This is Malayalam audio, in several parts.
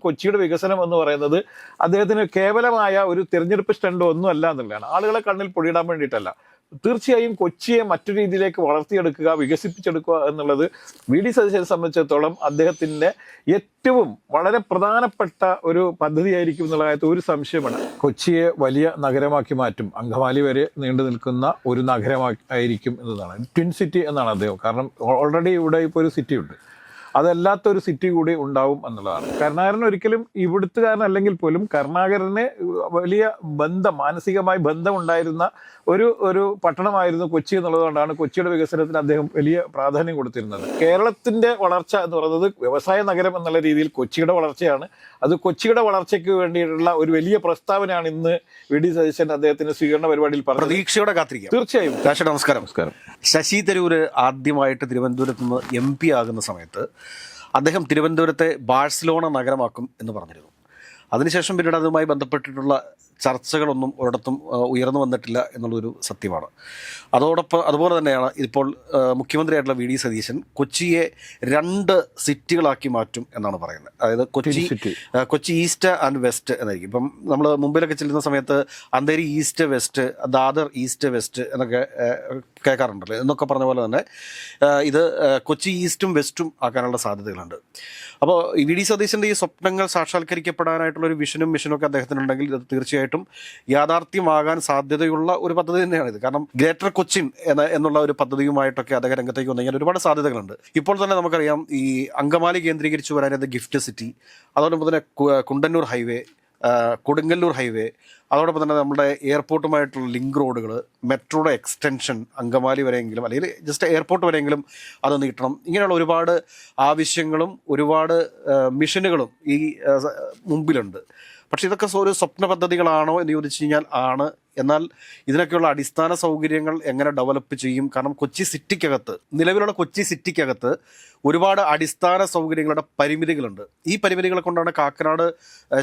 കൊച്ചിയുടെ വികസനം എന്ന് പറയുന്നത് അദ്ദേഹത്തിന് കേവലമായ ഒരു തിരഞ്ഞെടുപ്പ് സ്റ്റണ്ട് ഒന്നും അല്ല എന്നുള്ളതാണ്. ആളുകളെ കണ്ണിൽ പൊടിയിടാൻ വേണ്ടിയിട്ടല്ല. തീർച്ചയായും കൊച്ചിയെ മറ്റു രീതിയിലേക്ക് വളർത്തിയെടുക്കുക, വികസിപ്പിച്ചെടുക്കുക എന്നുള്ളത് വി.ഡി. സതീശനെ സംബന്ധിച്ചിടത്തോളം അദ്ദേഹത്തിന്റെ ഏറ്റവും വളരെ പ്രധാനപ്പെട്ട ഒരു പദ്ധതിയായിരിക്കും എന്നുള്ള കാര്യത്തിൽ ഒരു സംശയമാണ്. കൊച്ചിയെ വലിയ നഗരമാക്കി മാറ്റും, അങ്കമാലി വരെ നീണ്ടു നിൽക്കുന്ന ഒരു നഗരമായിരിക്കും എന്നതാണ്. ട്വിൻ സിറ്റി എന്നാണ് അദ്ദേഹം. കാരണം ഓൾറെഡി ഇവിടെ ഇപ്പോൾ ഒരു സിറ്റി ഉണ്ട്, അതല്ലാത്തൊരു സിറ്റി കൂടി ഉണ്ടാവും എന്നുള്ളതാണ്. കരുണാകരൻ ഒരിക്കലും ഇവിടുത്തുകാരൻ അല്ലെങ്കിൽ പോലും കരുണാകരന് വലിയ മാനസികമായി ബന്ധം ഉണ്ടായിരുന്ന ഒരു പട്ടണമായിരുന്നു കൊച്ചി എന്നുള്ളതുകൊണ്ടാണ് കൊച്ചിയുടെ വികസനത്തിന് അദ്ദേഹം വലിയ പ്രാധാന്യം കൊടുത്തിരുന്നത്. കേരളത്തിന്റെ വളർച്ച എന്ന് പറയുന്നത് വ്യവസായ നഗരം എന്നുള്ള രീതിയിൽ കൊച്ചിയുടെ വളർച്ചയാണ്. അത് കൊച്ചിയുടെ വളർച്ചയ്ക്ക് വേണ്ടിയിട്ടുള്ള ഒരു വലിയ പ്രസ്താവനയാണ് ഇന്ന് വി.ഡി. സതീശൻ അദ്ദേഹത്തിന് സ്വീകരണ പരിപാടിയിൽ പറഞ്ഞത്. പ്രതീക്ഷയോടെ കാത്തിരിക്കാം. തീർച്ചയായും. നമസ്കാരം. ശശി തരൂര് ആദ്യമായിട്ട് തിരുവനന്തപുരത്ത് നിന്ന് MP ആകുന്ന സമയത്ത് അദ്ദേഹം തിരുവനന്തപുരത്തെ ബാഴ്സലോണ നഗരമാക്കും എന്ന് പറഞ്ഞിരുന്നു. അതിനുശേഷം പിന്നീട് അതുമായി ബന്ധപ്പെട്ടിട്ടുള്ള ചർച്ചകളൊന്നും ഒരിടത്തും ഉയർന്നു വന്നിട്ടില്ല എന്നുള്ളൊരു സത്യമാണ്. അതുപോലെ തന്നെയാണ് ഇപ്പോൾ മുഖ്യമന്ത്രിയായിട്ടുള്ള വി.ഡി. സതീശൻ കൊച്ചിയെ 2 സിറ്റികളാക്കി മാറ്റും എന്നാണ് പറയുന്നത്. അതായത് കൊച്ചി ഈസ്റ്റ് ആൻഡ് വെസ്റ്റ് എന്നായിരിക്കും. ഇപ്പം നമ്മൾ മുംബൈയിലൊക്കെ ചെല്ലുന്ന സമയത്ത് Andheri east west, Dadar east west എന്നൊക്കെ കേൾക്കാറുണ്ടല്ലോ. എന്നൊക്കെ പറഞ്ഞ പോലെ തന്നെ ഇത് കൊച്ചി ഈസ്റ്റും വെസ്റ്റും ആക്കാനുള്ള സാധ്യതകളുണ്ട്. അപ്പോൾ വി.ഡി. സതീശൻ്റെ ഈ സ്വപ്നങ്ങൾ സാക്ഷാത്കരിക്കപ്പെടാനായിട്ടുള്ള ഒരു വിഷനും മിഷനും ഒക്കെ അദ്ദേഹത്തിനുണ്ടെങ്കിൽ ഇത് തീർച്ചയായിട്ടും യാഥാർത്ഥ്യമാകാൻ സാധ്യതയുള്ള ഒരു പദ്ധതി തന്നെയാണിത്. കാരണം ഗ്രേറ്റർ കൊച്ചിൻ എന്നുള്ള ഒരു പദ്ധതിയുമായിട്ടൊക്കെ അദ്ദേഹം രംഗത്തേക്ക് വന്നു കഴിഞ്ഞാൽ ഒരുപാട് സാധ്യതകളുണ്ട്. ഇപ്പോൾ തന്നെ നമുക്കറിയാം ഈ അങ്കമാലി കേന്ദ്രീകരിച്ച് വരാനത് ഗിഫ്റ്റ് സിറ്റി, അതോടൊപ്പം തന്നെ കുണ്ടന്നൂർ ഹൈവേ, കൊടുങ്ങല്ലൂർ ഹൈവേ, അതോടൊപ്പം തന്നെ നമ്മുടെ എയർപോർട്ടുമായിട്ടുള്ള ലിങ്ക് റോഡുകൾ, മെട്രോയുടെ എക്സ്റ്റൻഷൻ അങ്കമാലി വരെയെങ്കിലും അല്ലെങ്കിൽ ജസ്റ്റ് എയർപോർട്ട് വരെയെങ്കിലും അത് നീട്ടണം. ഇങ്ങനെയുള്ള ഒരുപാട് ആവശ്യങ്ങളും ഒരുപാട് മിഷനുകളും ഈ മുമ്പിലുണ്ട്. പക്ഷെ ഇതൊക്കെ ഒരു സ്വപ്ന പദ്ധതികളാണോ എന്ന് ചോദിച്ചു കഴിഞ്ഞാൽ ആണ്. എന്നാൽ ഇതിനൊക്കെയുള്ള അടിസ്ഥാന സൗകര്യങ്ങൾ എങ്ങനെ ഡെവലപ്പ് ചെയ്യും? കാരണം നിലവിലുള്ള കൊച്ചി സിറ്റിക്കകത്ത് ഒരുപാട് അടിസ്ഥാന സൗകര്യങ്ങളുടെ പരിമിതികളുണ്ട്. ഈ പരിമിതികളെ കൊണ്ടാണ് കാക്കനാട്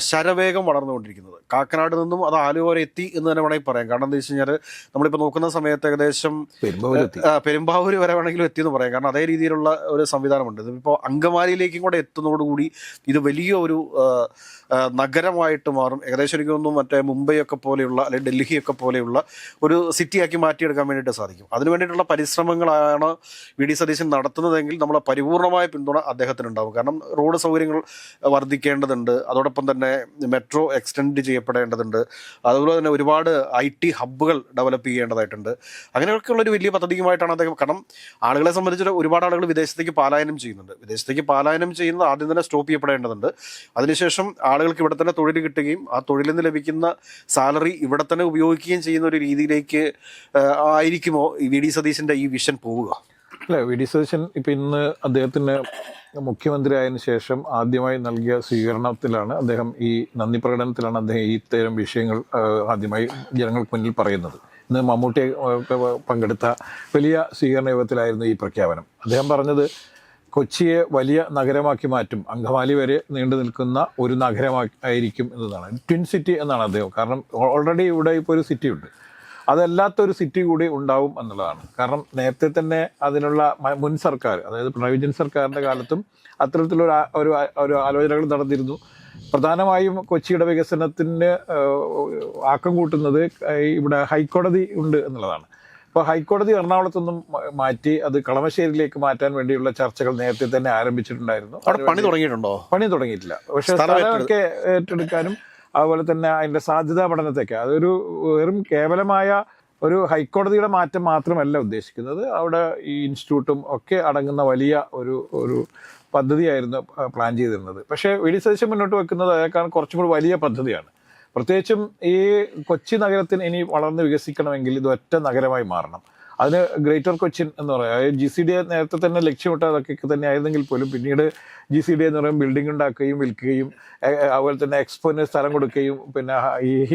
ശരവേഗം വളർന്നുകൊണ്ടിരിക്കുന്നത്. കാക്കനാട് നിന്നും അത് ആലുവ വരെ എത്തി എന്ന് തന്നെ വേണമെങ്കിൽ പറയാം. കാരണം എന്താ വെച്ച് കഴിഞ്ഞാൽ നമ്മളിപ്പോൾ നോക്കുന്ന സമയത്ത് ഏകദേശം പെരുമ്പാവൂർ വരെ വേണമെങ്കിലും എത്തിയെന്ന് പറയാം. കാരണം അതേ രീതിയിലുള്ള ഒരു സംവിധാനമുണ്ട്. ഇതിപ്പോൾ അങ്കമാലിയിലേക്കും കൂടെ എത്തുന്നതോടുകൂടി ഇത് വലിയ ഒരു നഗരമായിട്ട് മാറും. ഏകദേശം എനിക്ക് തോന്നുന്നു മറ്റേ മുംബൈ ഒക്കെ പോലെയുള്ള അല്ലെങ്കിൽ ഡൽഹിയൊക്കെ പോലെയുള്ള ഒരു സിറ്റിയാക്കി മാറ്റിയെടുക്കാൻ വേണ്ടിയിട്ട് സാധിക്കും. അതിനു വേണ്ടിയിട്ടുള്ള പരിശ്രമങ്ങളാണ് വി.ഡി. സതീശൻ നടത്തുന്നതെങ്കിൽ നമ്മളെ പരിപൂർണമായ പിന്തുണ അദ്ദേഹത്തിനുണ്ടാവും. കാരണം റോഡ് സൗകര്യങ്ങൾ വർദ്ധിക്കേണ്ടതുണ്ട്, അതോടൊപ്പം തന്നെ മെട്രോ എക്സ്റ്റെൻഡ് ചെയ്യപ്പെടേണ്ടതുണ്ട്, അതുപോലെ തന്നെ ഒരുപാട് IT ഹബ്ബുകൾ ഡെവലപ്പ് ചെയ്യേണ്ടതായിട്ടുണ്ട്. അങ്ങനെയൊക്കെയുള്ളൊരു വലിയ പദ്ധതിയുമായിട്ടാണ് അദ്ദേഹം. കാരണം ആളുകളെ സംബന്ധിച്ച് ഒരുപാട് ആളുകൾ വിദേശത്തേക്ക് പലായനം ചെയ്യുന്നുണ്ട്. വിദേശത്തേക്ക് പലായനം ചെയ്യുന്നത് ആദ്യം തന്നെ സ്റ്റോപ്പ് ചെയ്യപ്പെടേണ്ടതുണ്ട്. അതിനുശേഷം ആളുകൾക്ക് ഇവിടെ തന്നെ തൊഴിൽ കിട്ടുകയും ആ തൊഴിലിൽ നിന്ന് ലഭിക്കുന്ന സാലറി ഇവിടെ തന്നെ ഉപയോഗിക്കുകയും ചെയ്യുന്ന ഒരു രീതിയിലേക്ക് ആയിരിക്കുമോ വി.ഡി. സതീശൻ്റെ ഈ വിഷൻ പോവുക? അല്ല, വി.ഡി. സതീശൻ ഇപ്പം ഇന്ന് അദ്ദേഹത്തിന് മുഖ്യമന്ത്രി ആയതിനു ശേഷം ആദ്യമായി നൽകിയ സ്വീകരണത്തിലാണ് അദ്ദേഹം ഈ നന്ദി പ്രകടനത്തിലാണ് അദ്ദേഹം ഈ ഇത്തരം വിഷയങ്ങൾ ആദ്യമായി ജനങ്ങൾക്ക് മുന്നിൽ പറയുന്നത്. ഇന്ന് മമ്മൂട്ടി പങ്കെടുത്ത വലിയ സ്വീകരണ യോഗത്തിലായിരുന്നു ഈ പ്രഖ്യാപനം. അദ്ദേഹം പറഞ്ഞത് കൊച്ചിയെ വലിയ നഗരമാക്കി മാറ്റും, അങ്കമാലി വരെ നീണ്ടു നിൽക്കുന്ന ഒരു നഗരമായിരിക്കും എന്നതാണ്. ട്വിൻ സിറ്റി എന്നാണ് അദ്ദേഹം. കാരണം ഓൾറെഡി ഇവിടെ ഇപ്പോൾ ഒരു സിറ്റി ഉണ്ട്, അതല്ലാത്തൊരു സിറ്റി കൂടി ഉണ്ടാവും എന്നുള്ളതാണ്. കാരണം നേരത്തെ തന്നെ അതിനുള്ള മുൻ സർക്കാർ, അതായത് പിണറായി വിജയൻ സർക്കാരിൻ്റെ കാലത്തും അത്തരത്തിലൊരു ഒരു ആലോചനകൾ നടന്നിരുന്നു. പ്രധാനമായും കൊച്ചിയുടെ വികസനത്തിന് ആക്കം കൂട്ടുന്നത് ഇവിടെ ഹൈക്കോടതി ഉണ്ട് എന്നുള്ളതാണ്. അപ്പോൾ ഹൈക്കോടതി എറണാകുളത്തൊന്നും മാറ്റി അത് കളമശ്ശേരിയിലേക്ക് മാറ്റാൻ വേണ്ടിയുള്ള ചർച്ചകൾ നേരത്തെ തന്നെ ആരംഭിച്ചിട്ടുണ്ടായിരുന്നു. പണി തുടങ്ങിയിട്ടുണ്ടോ? പണി തുടങ്ങിയിട്ടില്ല. പക്ഷേ സ്ഥലമൊക്കെ ഏറ്റെടുക്കാനും അതുപോലെ തന്നെ അതിൻ്റെ സാധ്യതാ പഠനത്തൊക്കെ അതൊരു വെറും കേവലമായ ഒരു ഹൈക്കോടതിയുടെ മാറ്റം മാത്രമല്ല ഉദ്ദേശിക്കുന്നത്. അവിടെ ഈ ഇൻസ്റ്റിറ്റ്യൂട്ടും ഒക്കെ അടങ്ങുന്ന വലിയ ഒരു പദ്ധതിയായിരുന്നു പ്ലാൻ ചെയ്തിരുന്നത്. പക്ഷേ വി.ഡി. സതീശൻ മുന്നോട്ട് വെക്കുന്നത് അതേക്കാൾ കുറച്ചും കൂടി വലിയ പദ്ധതിയാണ്. പ്രത്യേകിച്ചും ഈ കൊച്ചി നഗരത്തിന് ഇനി വളർന്ന് വികസിക്കണമെങ്കിൽ ഇത് ഒറ്റ നഗരമായി മാറണം. അതിന് ഗ്രേറ്റർ കൊച്ചിൻ എന്ന് പറയാം. GCDA നേരത്തെ തന്നെ ലക്ഷ്യമിട്ട് അതൊക്കെ തന്നെ ആയിരുന്നെങ്കിൽ പോലും പിന്നീട് GCDA എന്ന് പറയുമ്പോൾ ബിൽഡിംഗ് ഉണ്ടാക്കുകയും വിൽക്കുകയും അതുപോലെ തന്നെ എക്സ്പോന് സ്ഥലം കൊടുക്കുകയും പിന്നെ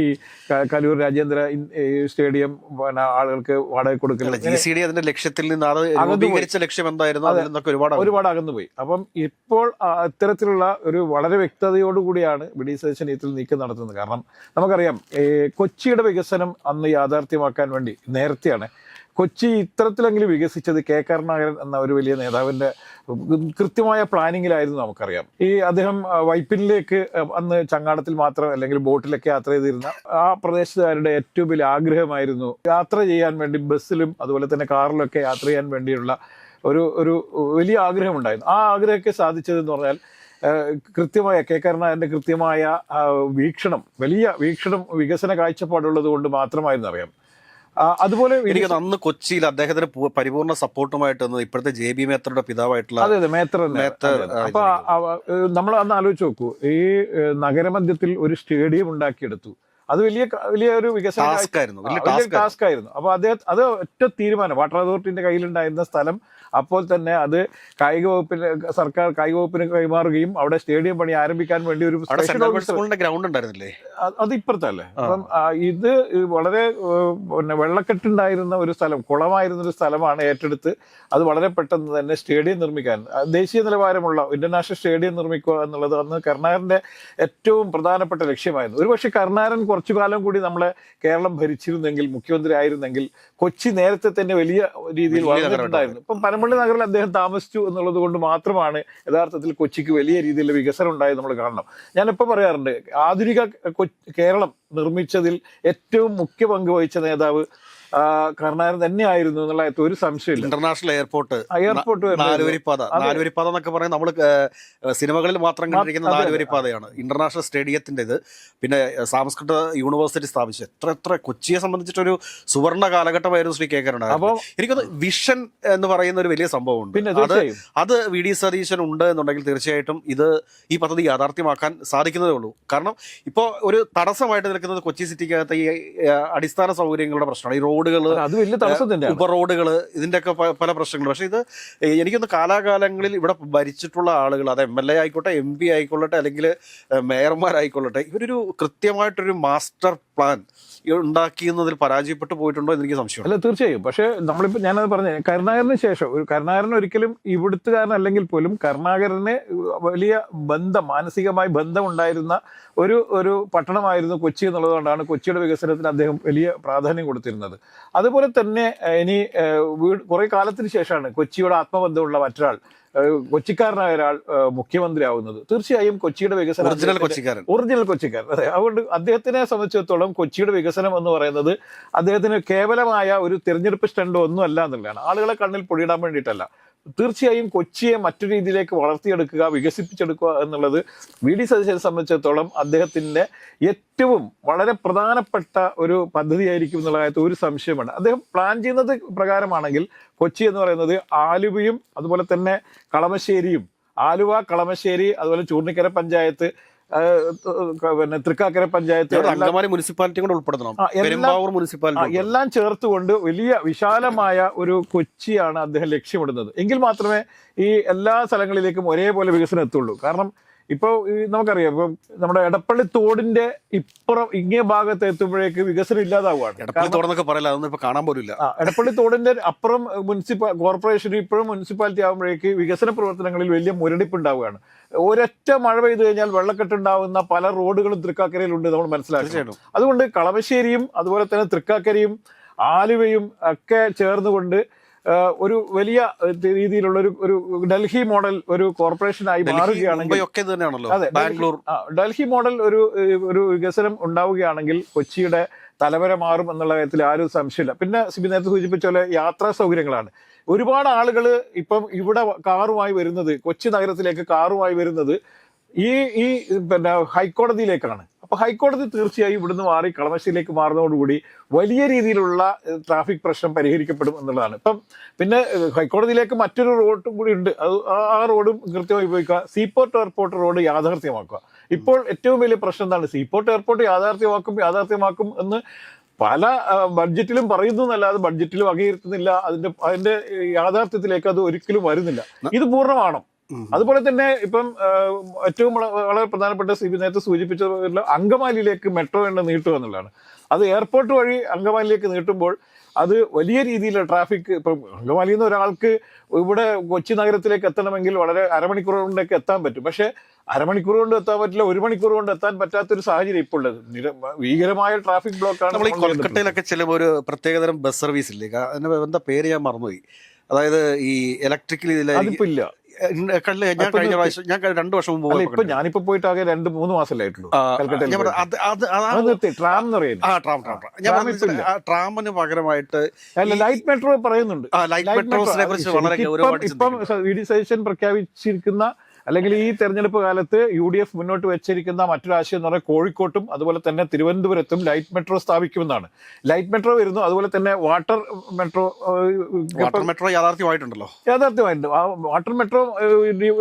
ഈ കലൂർ രാജ്യാന്തര സ്റ്റേഡിയം പിന്നെ ആളുകൾക്ക് വാടക കൊടുക്കുകയും അതിന്റെ ലക്ഷ്യത്തിൽ നിന്ന് ലക്ഷ്യം എന്തായിരുന്നു ഒരുപാട് അകന്നുപോയി. അപ്പം ഇപ്പോൾ ഇത്തരത്തിലുള്ള ഒരു വളരെ വ്യക്തതയോടുകൂടിയാണ് വി.ഡി. സതീശൻ ഇതിൽ നീക്കം നടത്തുന്നത്. കാരണം നമുക്കറിയാം കൊച്ചിയുടെ വികസനം അന്ന് യാഥാർത്ഥ്യമാക്കാൻ വേണ്ടി നേരത്തെയാണ് കൊച്ചി ഇത്തരത്തിലെങ്കിലും വികസിച്ചത് കെ കരുണാകരൻ എന്ന ഒരു വലിയ നേതാവിൻ്റെ കൃത്യമായ പ്ലാനിങ്ങിലായിരുന്നു നമുക്കറിയാം. അദ്ദേഹം വൈപ്പിനിലേക്ക് അന്ന് ചങ്ങാടത്തിൽ മാത്രം അല്ലെങ്കിൽ ബോട്ടിലൊക്കെ യാത്ര ചെയ്തിരുന്ന ആ പ്രദേശത്തുകാരുടെ ഏറ്റവും വലിയ ആഗ്രഹമായിരുന്നു യാത്ര ചെയ്യാൻ വേണ്ടി ബസ്സിലും അതുപോലെ തന്നെ കാറിലൊക്കെ യാത്ര ചെയ്യാൻ വേണ്ടിയുള്ള ഒരു വലിയ ആഗ്രഹമുണ്ടായിരുന്നു. ആ ആഗ്രഹമൊക്കെ സാധിച്ചതെന്ന് പറഞ്ഞാൽ കൃത്യമായ കെ കരുണാകരൻ്റെ കൃത്യമായ വലിയ വീക്ഷണം വികസന കാഴ്ചപ്പാടുള്ളത് കൊണ്ട് മാത്രമായിരുന്നു അറിയാം. അതുപോലെ എനിക്ക് അന്ന് കൊച്ചിയിൽ അദ്ദേഹത്തിന് പരിപൂർണ്ണ സപ്പോർട്ടുമായിട്ട് ഇപ്പോഴത്തെ JB മേത്തറുടെ പിതാവായിട്ടുള്ള അതെ മേത്തർ. അപ്പൊ നമ്മൾ അന്ന് ആലോചിച്ച് നോക്കൂ, ഈ നഗരമധ്യത്തിൽ ഒരു സ്റ്റേഡിയം ഉണ്ടാക്കിയെടുത്തു. അത് വലിയ ഒരു വികസന ടാസ്ക് ആയിരുന്നു. അപ്പൊ അത് ഒറ്റ തീരുമാനം, വാട്ടർ അതോറിറ്റിന്റെ കയ്യിലുണ്ടായിരുന്ന സ്ഥലം അപ്പോൾ തന്നെ അത് സർക്കാർ കായിക വകുപ്പിന് കൈമാറുകയും അവിടെ സ്റ്റേഡിയം പണി ആരംഭിക്കാൻ വേണ്ടി ഒരു ഗ്രൗണ്ട് ഉണ്ടായിരുന്നില്ലേ, അത് ഇപ്പുറത്തല്ലേ. അപ്പം ഇത് വളരെ വെള്ളക്കെട്ടുണ്ടായിരുന്ന ഒരു സ്ഥലം, കുളമായിരുന്ന ഒരു സ്ഥലമാണ് ഏറ്റെടുത്ത് അത് വളരെ പെട്ടെന്ന് തന്നെ സ്റ്റേഡിയം നിർമ്മിക്കാൻ, ദേശീയ നിലവാരമുള്ള ഇന്റർനാഷണൽ സ്റ്റേഡിയം നിർമ്മിക്കുക എന്നുള്ളത് അന്ന് കരുണാകരന്റെ ഏറ്റവും പ്രധാനപ്പെട്ട ലക്ഷ്യമായിരുന്നു. ഒരുപക്ഷെ കരുണാകരൻ കുറച്ചു കാലം കൂടി നമ്മളെ കേരളം ഭരിച്ചിരുന്നെങ്കിൽ, മുഖ്യമന്ത്രി ആയിരുന്നെങ്കിൽ കൊച്ചി നേരത്തെ തന്നെ വലിയ രീതിയിൽ വളർന്നിട്ടുണ്ടായിരുന്നു. ഇപ്പം പനമ്പള്ളി നഗറിൽ അദ്ദേഹം താമസിച്ചു എന്നുള്ളത് കൊണ്ട് മാത്രമാണ് യഥാർത്ഥത്തിൽ കൊച്ചിക്ക് വലിയ രീതിയിലുള്ള വികസനം ഉണ്ടായത് നമ്മൾ കാണണം. ഞാനിപ്പോൾ പറയാറുണ്ട്, ആധുനിക കേരളം നിർമ്മിച്ചതിൽ ഏറ്റവും മുഖ്യ പങ്ക് വഹിച്ച നേതാവ് കരുണാകരൻ തന്നെയായിരുന്നു എന്നുള്ള ഒരു സംശയമില്ല. ഇന്റർനാഷണൽ എയർപോർട്ട് നാലുവരിപ്പാത എന്നൊക്കെ പറയുന്നത് നമ്മൾ സിനിമകളിൽ മാത്രം കണ്ടിരിക്കുന്ന നാലുവരിപ്പാതയാണ്. ഇന്റർനാഷണൽ സ്റ്റേഡിയത്തിന്റെ ഇത്, പിന്നെ സംസ്കൃത യൂണിവേഴ്സിറ്റി സ്ഥാപിച്ചു. എത്ര കൊച്ചിയെ സംബന്ധിച്ചിട്ടൊരു സുവർണ കാലഘട്ടമായിരുന്നു ശ്രീ കെ കരുണാകരൻ. അപ്പോൾ എനിക്കത് വിഷൻ എന്ന് പറയുന്ന ഒരു വലിയ സംഭവമുണ്ട്. അത് VD സതീശൻ ഉണ്ട് എന്നുണ്ടെങ്കിൽ തീർച്ചയായിട്ടും ഈ പദ്ധതി യാഥാർത്ഥ്യമാക്കാൻ സാധിക്കുന്നതേ ഉള്ളൂ. കാരണം ഇപ്പോൾ ഒരു തടസ്സമായിട്ട് നിൽക്കുന്നത് കൊച്ചി സിറ്റിക്കകത്ത് ഈ അടിസ്ഥാന സൗകര്യങ്ങളുടെ പ്രശ്നമാണ്. ഈ അത് വലിയ തടസ്സം തന്നെയാണ്. ഉപറോഡുകൾ, ഇതിന്റെയൊക്കെ പല പ്രശ്നങ്ങൾ. പക്ഷെ ഇത് എനിക്കൊന്ന് കാലാകാലങ്ങളിൽ ഇവിടെ ഭരിച്ചിട്ടുള്ള ആളുകൾ, അത് MLA ആയിക്കോട്ടെ, MP ആയിക്കൊള്ളട്ടെ, അല്ലെങ്കിൽ മേയർമാരായിക്കൊള്ളട്ടെ, ഇവരൊരു കൃത്യമായിട്ടൊരു മാസ്റ്റർ പ്ലാൻ ഉണ്ടാക്കിയെന്നതിൽ പരാജയപ്പെട്ടു പോയിട്ടുണ്ടോ എന്ന് എനിക്ക് സംശയം. അല്ല, തീർച്ചയായും. പക്ഷേ നമ്മളിപ്പോൾ ഞാനത് പറഞ്ഞു, കരുണാകരന് ശേഷം കരുണാകരൻ ഒരിക്കലും ഇവിടുത്തുകാരൻ അല്ലെങ്കിൽ പോലും കരുണാകരന് വലിയ മാനസികമായി ബന്ധം ഉണ്ടായിരുന്ന ഒരു പട്ടണമായിരുന്നു കൊച്ചി എന്നുള്ളതുകൊണ്ടാണ് കൊച്ചിയുടെ വികസനത്തിന് അദ്ദേഹം വലിയ പ്രാധാന്യം കൊടുത്തിരുന്നത്. അതുപോലെ തന്നെ ഇനി കുറെ കാലത്തിന് ശേഷമാണ് കൊച്ചിയുടെ ആത്മബന്ധമുള്ള മറ്റൊരാൾ, കൊച്ചിക്കാരനായ ഒരാൾ മുഖ്യമന്ത്രിയാവുന്നത്. തീർച്ചയായും കൊച്ചിയുടെ വികസനം ഒറിജിനൽ കൊച്ചിക്കാരൻ. അതെ, അതുകൊണ്ട് അദ്ദേഹത്തിനെ സംബന്ധിച്ചിടത്തോളം കൊച്ചിയുടെ വികസനം എന്ന് പറയുന്നത് അദ്ദേഹത്തിന് കേവലമായ ഒരു തിരഞ്ഞെടുപ്പ് സ്റ്റണ്ടോ ഒന്നും അല്ല എന്നുള്ളതാണ്. ആളുകളെ കണ്ണിൽ പൊടിയിടാൻ വേണ്ടിയിട്ടല്ല. തീർച്ചയായും കൊച്ചിയെ മറ്റു രീതിയിലേക്ക് വളർത്തിയെടുക്കുക, വികസിപ്പിച്ചെടുക്കുക എന്നുള്ളത് VD സതീശനെ സംബന്ധിച്ചിടത്തോളം അദ്ദേഹത്തിന്റെ ഏറ്റവും വളരെ പ്രധാനപ്പെട്ട ഒരു പദ്ധതിയായിരിക്കും എന്നുള്ള കാര്യത്തിൽ ഒരു സംശയമാണ്. അദ്ദേഹം പ്ലാൻ ചെയ്യുന്നത് പ്രകാരമാണെങ്കിൽ കൊച്ചി എന്ന് പറയുന്നത് ആലുവയും അതുപോലെ തന്നെ കളമശ്ശേരിയും, ആലുവ, കളമശ്ശേരി, അതുപോലെ ചൂർണിക്കര പഞ്ചായത്ത്, പിന്നെ തൃക്കാക്കര പഞ്ചായത്ത്, അങ്കമാലി മുനിസിപ്പാലിറ്റി കൂടെ ഉൾപ്പെടുത്തണം, എല്ലാം ചേർത്തുകൊണ്ട് വലിയ വിശാലമായ ഒരു കൊച്ചിയാണ് അദ്ദേഹം ലക്ഷ്യമിടുന്നത്. എങ്കിൽ മാത്രമേ ഈ എല്ലാ സ്ഥലങ്ങളിലേക്കും ഒരേപോലെ വികസനം എത്തുള്ളൂ. കാരണം ഇപ്പോൾ നമുക്കറിയാം, ഇപ്പം നമ്മുടെ എടപ്പള്ളി തോടിന്റെ ഇങ്ങേ ഭാഗത്ത് എത്തുമ്പോഴേക്ക് വികസനം ഇല്ലാതാവുകയാണ്. എടപ്പള്ളി തോടിന്റെ അപ്പുറം കോർപ്പറേഷൻ ഇപ്പോഴും മുനിസിപ്പാലിറ്റി ആകുമ്പോഴേക്ക് വികസന പ്രവർത്തനങ്ങളിൽ വലിയ മുരടിപ്പ് ഉണ്ടാവുകയാണ്. ഒരൊറ്റ മഴ പെയ്തു കഴിഞ്ഞാൽ വെള്ളക്കെട്ടുണ്ടാവുന്ന പല റോഡുകളും തൃക്കാക്കരയിലുണ്ട്, നമ്മൾ മനസ്സിലാക്കണം. അതുകൊണ്ട് കളമശ്ശേരിയും അതുപോലെ തന്നെ തൃക്കാക്കരയും ആലുവയും ഒക്കെ ചേർന്നുകൊണ്ട് ഒരു വലിയ രീതിയിലുള്ള ഒരു ഡൽഹി മോഡൽ ഒരു കോർപ്പറേഷനായി മാറുകയാണെങ്കിൽ, അതെ, ഡൽഹി മോഡൽ ഒരു വികസനം ഉണ്ടാവുകയാണെങ്കിൽ കൊച്ചിയുടെ തലവര മാറും എന്നുള്ള കാര്യത്തിൽ ആരും സംശയമില്ല. പിന്നെ സിബി നേരത്തെ സൂചിപ്പിച്ച പോലെ യാത്രാ സൗകര്യങ്ങളാണ്. ഒരുപാട് ആളുകൾ ഇപ്പം ഇവിടെ കാറുമായി വരുന്നത്, കൊച്ചി നഗരത്തിലേക്ക് കാറുമായി വരുന്നത് ഈ പിന്നെ ഹൈക്കോടതിയിലേക്കാണ്. അപ്പൊ ഹൈക്കോടതി തീർച്ചയായും ഇവിടുന്ന് മാറി കളമശ്ശേരിയിലേക്ക് മാറുന്നതോടുകൂടി വലിയ രീതിയിലുള്ള ട്രാഫിക് പ്രശ്നം പരിഹരിക്കപ്പെടും എന്നുള്ളതാണ്. ഇപ്പം പിന്നെ ഹൈക്കോടതിയിലേക്ക് മറ്റൊരു റോഡും കൂടി ഉണ്ട്, ആ റോഡും കൃത്യമായി ഉപയോഗിക്കുക. സീപോർട്ട് എയർപോർട്ട് റോഡ് യാഥാർത്ഥ്യമാക്കുക. ഇപ്പോൾ ഏറ്റവും വലിയ പ്രശ്നം എന്താണ്? സീപോർട്ട് എയർപോർട്ട് യാഥാർത്ഥ്യമാക്കും എന്ന് പല ബഡ്ജറ്റിലും പറയുന്നു എന്നല്ലാതെ ബഡ്ജറ്റിലും വകയിരുത്തുന്നില്ല. അതിന്റെ യാഥാർത്ഥ്യത്തിലേക്ക് അത് ഒരിക്കലും വരുന്നില്ല. ഇത് പൂർണ്ണമാണോ? അതുപോലെ തന്നെ ഇപ്പം ഏറ്റവും വളരെ പ്രധാനപ്പെട്ട സിബി നേരത്തെ സൂചിപ്പിച്ച അങ്കമാലിയിലേക്ക് മെട്രോ എണ്ണ നീട്ടുക എന്നുള്ളതാണ്. അത് എയർപോർട്ട് വഴി അങ്കമാലിയിലേക്ക് നീട്ടുമ്പോൾ അത് വലിയ രീതിയിലുള്ള ട്രാഫിക്, ഇപ്പം അങ്കമാലിയിൽ നിന്ന് ഒരാൾക്ക് ഇവിടെ കൊച്ചി നഗരത്തിലേക്ക് എത്തണമെങ്കിൽ വളരെ അരമണിക്കൂർ കൊണ്ടൊക്കെ എത്താൻ പറ്റും. പക്ഷെ അരമണിക്കൂർ കൊണ്ട് എത്താൻ പറ്റില്ല, 1 മണിക്കൂർ കൊണ്ട് എത്താൻ പറ്റാത്തൊരു സാഹചര്യം ഇപ്പോൾ ഉള്ളത്. ഭീകരമായ ട്രാഫിക് ബ്ലോക്കാണ്. നമ്മൾ ഈ കൊൽക്കത്തയിലൊക്കെ ചെല്ലുമ്പോൾ ഒരു പ്രത്യേകതരം ബസ് സർവീസ് ഇല്ലേ, അതിന് എന്താ പേര് ഞാൻ മറന്നുപോയി. അതായത് ഈ ഇലക്ട്രിക്കൽ അതിപ്പോ ഇല്ല. ഞാൻ കഴിഞ്ഞ പ്രാവശ്യം, ഞാൻ 2 വർഷം മുമ്പ് ഇപ്പൊ ഞാനിപ്പോ പോയിട്ട് ആകെ 2-3 മാസമല്ലായിട്ടുള്ളൂ കൽക്കട്ടയിൽ. ട്രാം എന്ന് പറയുന്നത് ട്രാമിന് പകരമായിട്ട് ലൈറ്റ് മെട്രോ പറയുന്നുണ്ട്. ലൈറ്റ് മെട്രോസിനെ കുറിച്ച് വളരെ ഇപ്പം വി ഡി സതീശൻ പ്രഖ്യാപിച്ചിരിക്കുന്ന, അല്ലെങ്കിൽ ഈ തെരഞ്ഞെടുപ്പ് കാലത്ത് UDF മുന്നോട്ട് വെച്ചിരിക്കുന്ന മറ്റൊരു ആശയം എന്ന് പറഞ്ഞാൽ കോഴിക്കോട്ടും അതുപോലെ തന്നെ തിരുവനന്തപുരത്തും ലൈറ്റ് മെട്രോ സ്ഥാപിക്കുമെന്നാണ്. ലൈറ്റ് മെട്രോ വരുന്നു, അതുപോലെ തന്നെ വാട്ടർ മെട്രോ യാഥാർത്ഥ്യമായിട്ടുണ്ടല്ലോ. യാഥാർത്ഥ്യമായിട്ടുണ്ട്. ആ വാട്ടർ മെട്രോ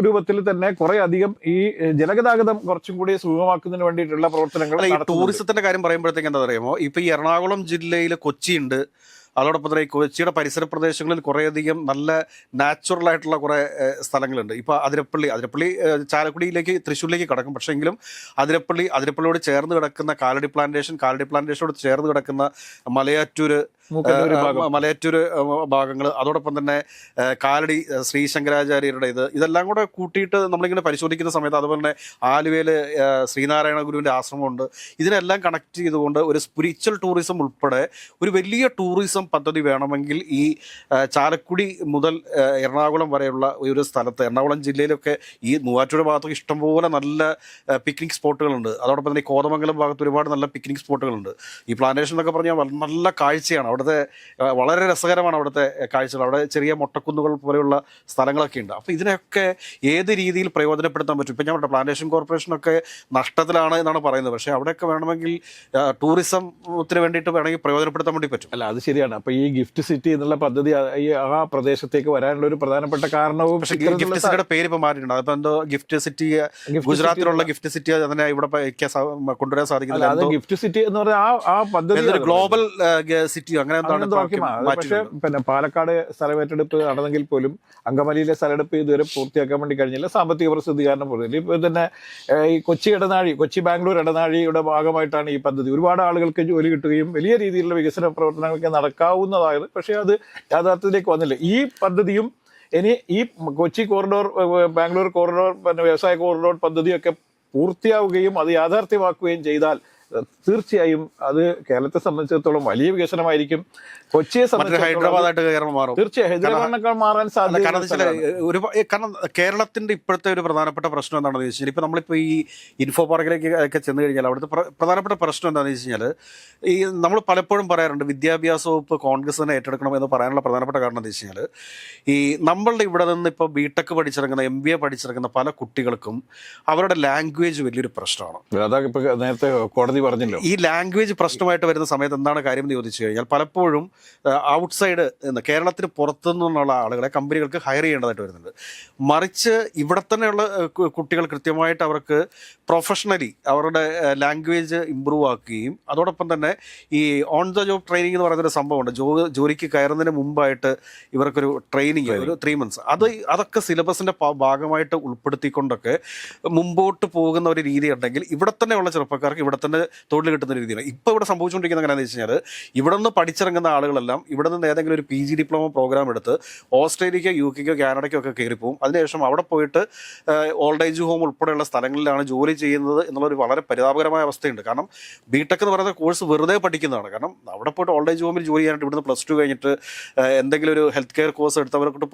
രൂപത്തിൽ തന്നെ കുറെ അധികം ഈ ജലഗതാഗതം കുറച്ചും കൂടി സുഗമമാക്കുന്നതിന് വേണ്ടിയിട്ടുള്ള പ്രവർത്തനങ്ങൾ. ഈ ടൂറിസത്തിന്റെ കാര്യം പറയുമ്പോഴത്തേക്ക് എന്താ പറയുമോ, ഇപ്പൊ ഈ എറണാകുളം ജില്ലയിൽ കൊച്ചിയുണ്ട്, അതോടൊപ്പം തന്നെ കൊച്ചിയുടെ പരിസര പ്രദേശങ്ങളിൽ കുറേയധികം നല്ല നാച്ചുറൽ ആയിട്ടുള്ള കുറേ സ്ഥലങ്ങളുണ്ട്. ഇപ്പോൾ അതിരപ്പള്ളി ചാലക്കുടിയിലേക്ക് തൃശ്ശൂരിലേക്ക് കിടക്കും. പക്ഷേ എങ്കിലും അതിരപ്പള്ളിയോട് ചേർന്ന് കിടക്കുന്ന കാലടി പ്ലാന്റേഷനോട് ചേർന്ന് കിടക്കുന്ന മലയാറ്റൂർ ഭാഗങ്ങൾ, അതോടൊപ്പം തന്നെ കാലടി ശ്രീ ശങ്കരാചാര്യരുടെ ഇതെല്ലാം കൂടെ കൂട്ടിയിട്ട് നമ്മളിങ്ങനെ പരിശോധിക്കുന്ന സമയത്ത്, അതുപോലെ തന്നെ ആലുവയിൽ ശ്രീനാരായണ ഗുരുവിൻ്റെ ആശ്രമമുണ്ട്. ഇതിനെല്ലാം കണക്ട് ചെയ്തുകൊണ്ട് ഒരു സ്പിരിച്വൽ ടൂറിസം ഉൾപ്പെടെ ഒരു വലിയ ടൂറിസം പദ്ധതി വേണമെങ്കിൽ ഈ ചാലക്കുടി മുതൽ എറണാകുളം വരെയുള്ള ഒരു സ്ഥലത്ത്, എറണാകുളം ജില്ലയിലൊക്കെ ഈ മൂവാറ്റുപുഴ ഭാഗത്തൊക്കെ ഇഷ്ടംപോലെ നല്ല പിക്നിക് സ്പോട്ടുകളുണ്ട്. അതോടൊപ്പം തന്നെ ഈ കോതമംഗലം ഭാഗത്ത് ഒരുപാട് നല്ല പിക്നിക് സ്പോട്ടുകളുണ്ട്. ഈ പ്ലാന്റേഷൻ എന്നൊക്കെ പറഞ്ഞാൽ നല്ല കാഴ്ചയാണ്. അവിടുത്തെ വളരെ രസകരമാണ് അവിടുത്തെ കാഴ്ചകൾ. അവിടെ ചെറിയ മൊട്ടക്കുന്നുകൾ പോലെയുള്ള സ്ഥലങ്ങളൊക്കെ ഉണ്ട്. അപ്പോൾ ഇതിനൊക്കെ ഏത് രീതിയിൽ പ്രയോജനപ്പെടുത്താൻ പറ്റും? ഇപ്പം ഞാൻ പറഞ്ഞ പ്ലാന്റേഷൻ കോർപ്പറേഷനൊക്കെ നഷ്ടത്തിലാണ് എന്നാണ് പറയുന്നത്. പക്ഷേ അവിടെയൊക്കെ വേണമെങ്കിൽ ടൂറിസത്തിന് വേണ്ടിയിട്ട് വേണമെങ്കിൽ പ്രയോജനപ്പെടുത്താൻ വേണ്ടി പറ്റും. അല്ല, അത് ശരിയാണ്. അപ്പോൾ ഈ ഗിഫ്റ്റ് സിറ്റി എന്നുള്ള പദ്ധതി ആ പ്രദേശത്തേക്ക് വരാനുള്ള ഒരു പ്രധാനപ്പെട്ട കാരണവും, പക്ഷേ ഗിഫ്റ്റ് സിറ്റിയുടെ പേര് ഇപ്പോൾ മാറ്റിയിട്ടുണ്ട്. അതിപ്പോൾ എന്തോ ഗിഫ്റ്റ് സിറ്റി, ഗുജറാത്തിലുള്ള ഗിഫ്റ്റ് സിറ്റി അതിനെ ഇവിടെ കൊണ്ടുവരാൻ സാധിക്കുന്നില്ല. അത് ഗിഫ്റ്റ് സിറ്റി എന്ന് പറഞ്ഞാൽ ആ പദ്ധതി ഗ്ലോബൽ സിറ്റി അങ്ങനെ. പക്ഷേ പിന്നെ പാലക്കാട് സ്ഥലമേറ്റെടുപ്പ് നടന്നെങ്കിൽ പോലും അങ്കമാലിയിലെ സ്ഥലമെടുപ്പ് ഇതുവരെ പൂർത്തിയാക്കാൻ വേണ്ടി കഴിഞ്ഞില്ല. സാമ്പത്തിക പ്രതിസന്ധി കാരണം പോലും. ഇപ്പോൾ തന്നെ ഈ കൊച്ചി ബാംഗ്ലൂർ ഇടനാഴിയുടെ ഭാഗമായിട്ടാണ് ഈ പദ്ധതി. ഒരുപാട് ആളുകൾക്ക് ജോലി കിട്ടുകയും വലിയ രീതിയിലുള്ള വികസന പ്രവർത്തനങ്ങളൊക്കെ നടക്കാവുന്നതായത്. പക്ഷേ അത് യാഥാർത്ഥ്യത്തിലേക്ക് വന്നില്ല. ഈ പദ്ധതിയും ഇനി ഈ കൊച്ചി കോറിഡോർ, ബാംഗ്ലൂർ കോറിഡോർ, പിന്നെ വ്യവസായ കോറിഡോർ പദ്ധതിയൊക്കെ പൂർത്തിയാവുകയും അത് യാഥാർത്ഥ്യമാക്കുകയും ചെയ്താൽ തീർച്ചയായും അത് കേരളത്തെ സംബന്ധിച്ചിടത്തോളം വലിയ വികസനമായിരിക്കും. കൊച്ചിയെ സംബന്ധിച്ച് ഹൈദരാബാദായിട്ട് കേരളം മാറും. തീർച്ചയായും ഹൈദരാബാദിനേക്കാൾ മാറാൻ സാധ്യത. കാരണം കേരളത്തിന്റെ ഇപ്പോഴത്തെ ഒരു പ്രധാനപ്പെട്ട പ്രശ്നം എന്താണെന്ന് വെച്ച് കഴിഞ്ഞാൽ, ഇപ്പം നമ്മളിപ്പോൾ ഈ ഇൻഫോ പാർക്കിലേക്ക് ഒക്കെ ചെന്ന് കഴിഞ്ഞാൽ അവിടുത്തെ പ്രധാനപ്പെട്ട പ്രശ്നം എന്താണെന്ന് വെച്ച് കഴിഞ്ഞാൽ, ഈ നമ്മൾ പലപ്പോഴും പറയാറുണ്ട് വിദ്യാഭ്യാസ വകുപ്പ് കോൺഗ്രസ് തന്നെ ഏറ്റെടുക്കണം എന്ന് പറയാനുള്ള പ്രധാനപ്പെട്ട കാരണം എന്താ വെച്ച് കഴിഞ്ഞാൽ, ഈ നമ്മളുടെ ഇവിടെ നിന്ന് ഇപ്പോൾ ബിടെക് പഠിച്ചിറങ്ങുന്ന, MBA പഠിച്ചിറങ്ങുന്ന പല കുട്ടികൾക്കും അവരുടെ ലാംഗ്വേജ് വലിയൊരു പ്രശ്നമാണ്. അതൊക്കെ ഇപ്പോൾ നേരത്തെ കോടതി പറഞ്ഞല്ലോ. ഈ ലാംഗ്വേജ് പ്രശ്നമായിട്ട് വരുന്ന സമയത്ത് എന്താണ് കാര്യം എന്ന് ചോദിച്ചു കഴിഞ്ഞാൽ, പലപ്പോഴും ഔട്ട്സൈഡ് കേരളത്തിന് പുറത്തു നിന്നുള്ള ആളുകളെ കമ്പനികൾക്ക് ഹയർ ചെയ്യേണ്ടതായിട്ട് വരുന്നുണ്ട്. മറിച്ച് ഇവിടെ തന്നെയുള്ള കുട്ടികൾ കൃത്യമായിട്ട് അവർക്ക് പ്രൊഫഷണലി അവരുടെ ലാംഗ്വേജ് ഇമ്പ്രൂവ് ആക്കുകയും, അതോടൊപ്പം തന്നെ ഈ ഓൺ ദ ജോബ് ട്രെയിനിങ് എന്ന് പറയുന്നൊരു സംഭവമുണ്ട്. ജോലിക്ക് കയറുന്നതിന് മുമ്പായിട്ട് ഇവർക്കൊരു ട്രെയിനിങ്, ഒരു 3 months, അതൊക്കെ സിലബസിൻ്റെ ഭാഗമായിട്ട് ഉൾപ്പെടുത്തിക്കൊണ്ടൊക്കെ മുമ്പോട്ട് പോകുന്ന ഒരു രീതി ഉണ്ടെങ്കിൽ ഇവിടെ തന്നെയുള്ള ചെറുപ്പക്കാർക്ക് ഇവിടെ തന്നെ തൊഴിൽ കിട്ടുന്ന രീതിയാണ്. ഇപ്പോൾ ഇവിടെ സംഭവിച്ചുകൊണ്ടിരിക്കുന്നത് എങ്ങനെയാണെന്ന് വെച്ച് കഴിഞ്ഞാൽ, ഇവിടെ നിന്ന് പഠിച്ചിറങ്ങുന്ന ആളുകളെല്ലാം ഇവിടെ നിന്ന് ഏതെങ്കിലും ഒരു PG ഡിപ്ലോമ പ്രോഗ്രാം എടുത്ത് ഓസ്ട്രേലിയക്കോ UK-ക്കോ കാനഡയ്ക്കോ ഒക്കെ കയറിപ്പോവും. അതിനുശേഷം അവിടെ പോയിട്ട് ഓൾഡ് ഏജ് ഹോം ഉൾപ്പെടെയുള്ള സ്ഥലങ്ങളിലാണ് ജോലി ചെയ്യുന്നത് എന്നുള്ളൊരു വളരെ പരിതാപകരമായ അവസ്ഥയുണ്ട്. കാരണം ബിടെക് എന്ന് പറയുന്ന കോഴ്സ് വെറുതെ പഠിക്കുന്നതാണ്. കാരണം അവിടെ പോയിട്ട് ഓൾഡ് ഏജ് ഹോമിൽ ജോലി ചെയ്യാനായിട്ട് ഇവിടുന്ന് +2 കഴിഞ്ഞിട്ട് എന്തെങ്കിലും ഒരു ഹെൽത്ത് കെയർ കോഴ്സ് എടുത്തവർക്ക്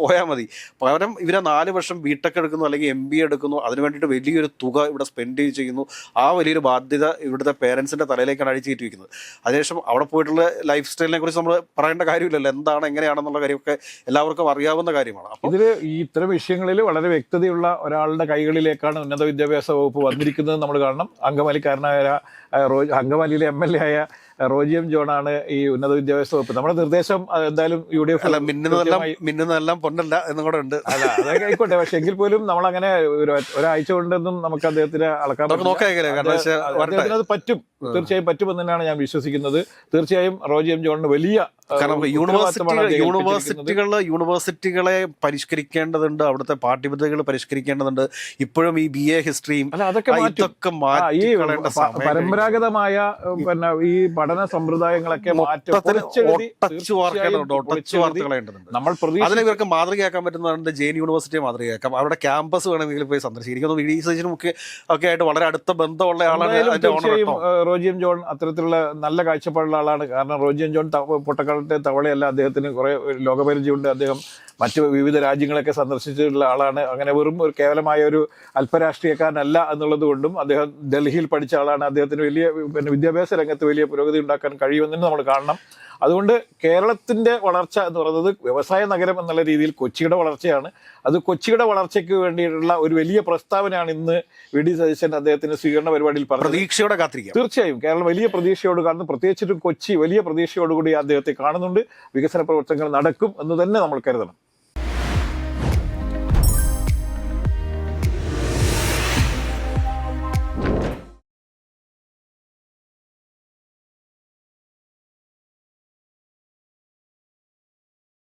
പോയാൽ മതി. പകരം ഇവരെ 4 വർഷം ബിടെക് എടുക്കുന്നു, അല്ലെങ്കിൽ MBA എടുക്കുന്നു. അതിന് വേണ്ടിയിട്ട് വലിയൊരു തുക ഇവിടെ സ്പെൻഡ് ചെയ്യുന്നു. ആ വലിയൊരു ബാധ്യത ഇവിടുത്തെ പേരൻസിൻ്റെ തലയിലേക്കാണ് അടിച്ചേറ്റി വയ്ക്കുന്നത്. അതിനുശേഷം അവിടെ പോയിട്ടുള്ള ലൈഫ് സ്റ്റൈലിനെ കുറിച്ച് നമ്മൾ പറയേണ്ട കാര്യമില്ലല്ലോ. എന്താണ് എങ്ങനെയാണെന്നുള്ള കാര്യമൊക്കെ എല്ലാവർക്കും അറിയാവുന്ന കാര്യമാണ്. അപ്പോൾ ഇതിൽ ഈ ഇത്തരം വിഷയങ്ങളിൽ വളരെ വ്യക്തതയുള്ള ഒരാളുടെ കൈകളിലേക്കാണ് ഉന്നത വിദ്യാഭ്യാസ വകുപ്പ് വന്നിരിക്കുന്നത് നമ്മൾ കാണണം. അങ്കമാലിക്കാരനായ അങ്കമാലിയിലെ MLA ആയ റോജി എം ജോണാണ് ഈ ഉന്നത വിദ്യാഭ്യാസ വകുപ്പ്. നമ്മുടെ നിർദ്ദേശം എന്തായാലും UDF മിന്നുന്നതെല്ലാം പൊന്നല്ല എന്നും കൂടെ ഉണ്ട്. അല്ല, അതൊക്കെ ആയിക്കോട്ടെ. പക്ഷെ എങ്കിൽ പോലും നമ്മളങ്ങനെ ഒരാഴ്ച കൊണ്ടൊന്നും നമുക്ക് അദ്ദേഹത്തിന് അളക്കാൻ പറ്റും. അത് പറ്റും, തീർച്ചയായും പറ്റുമെന്ന് തന്നെയാണ് ഞാൻ വിശ്വസിക്കുന്നത്. തീർച്ചയായും റോജി എം ജോണിന് വലിയ യൂണിവേഴ്സിറ്റികളെ പരിഷ്കരിക്കേണ്ടതുണ്ട്. അവിടുത്തെ പാഠ്യപദ്ധതികൾ പരിഷ്കരിക്കേണ്ടതുണ്ട്. ഇപ്പോഴും ഈ BA ഹിസ്റ്ററിയും അതൊക്കെ മാറ്റി പരമ്പരാഗതമായ പിന്നെ ഈ പഠന പഠന സമ്പ്രദായങ്ങളൊക്കെ മാറ്റം നമ്മൾ അതിൽ ഇവർക്ക് മാതൃകയാക്കാൻ പറ്റുന്നത് ജെയിൻ യൂണിവേഴ്സിറ്റിയെ മാതൃകയാക്കാം. അവിടെ ക്യാമ്പസ് വേണമെങ്കിൽ പോയി സന്ദർശിക്കും. വി ഡി സതീശനും ഒക്കെ ആയിട്ട് വളരെ അടുത്ത ബന്ധമുള്ള ആളാണ് റോജി എം ജോൺ. അത്തരത്തിലുള്ള നല്ല കാഴ്ചപ്പാടുള്ള ആളാണ്. കാരണം റോജി എം ജോൺ പൊട്ടക്കാലത്തെ തവളയല്ല, അദ്ദേഹത്തിന് കുറെ ലോകപരിചയമുണ്ട്. അദ്ദേഹം മറ്റ് വിവിധ രാജ്യങ്ങളൊക്കെ സന്ദർശിച്ചിട്ടുള്ള ആളാണ്. അങ്ങനെ വെറും ഒരു കേവലമായ ഒരു അല്പരാഷ്ട്രീയക്കാരനല്ല എന്നുള്ളത് കൊണ്ടും അദ്ദേഹം ഡൽഹിയിൽ പഠിച്ച ആളാണ്. അദ്ദേഹത്തിന് വലിയ വിദ്യാഭ്യാസ രംഗത്ത് വലിയ പുരോഗതി ഉണ്ടാക്കാൻ കഴിയുമെന്ന് നമ്മൾ കാണണം. അതുകൊണ്ട് കേരളത്തിന്റെ വളർച്ച എന്ന് പറയുന്നത് വ്യവസായ നഗരം എന്നുള്ള രീതിയിൽ കൊച്ചിയുടെ വളർച്ചയാണ്. അത് കൊച്ചിയുടെ വളർച്ചയ്ക്ക് വേണ്ടിയിട്ടുള്ള ഒരു വലിയ പ്രസ്താവനയാണ് ഇന്ന് വി ഡി സതീശൻ അദ്ദേഹത്തിന് സ്വീകരണ പരിപാടിയിൽ പറഞ്ഞത്. പ്രതീക്ഷയോടെ കാത്തിരിക്കും. തീർച്ചയായും കേരളം വലിയ പ്രതീക്ഷയോട് കാണുന്നു. പ്രത്യേകിച്ചിട്ടും കൊച്ചി വലിയ പ്രതീക്ഷയോടുകൂടി അദ്ദേഹത്തെ കാണുന്നുണ്ട്. വികസന പ്രവർത്തനങ്ങൾ നടക്കും എന്ന് തന്നെ നമ്മൾ കരുതണം.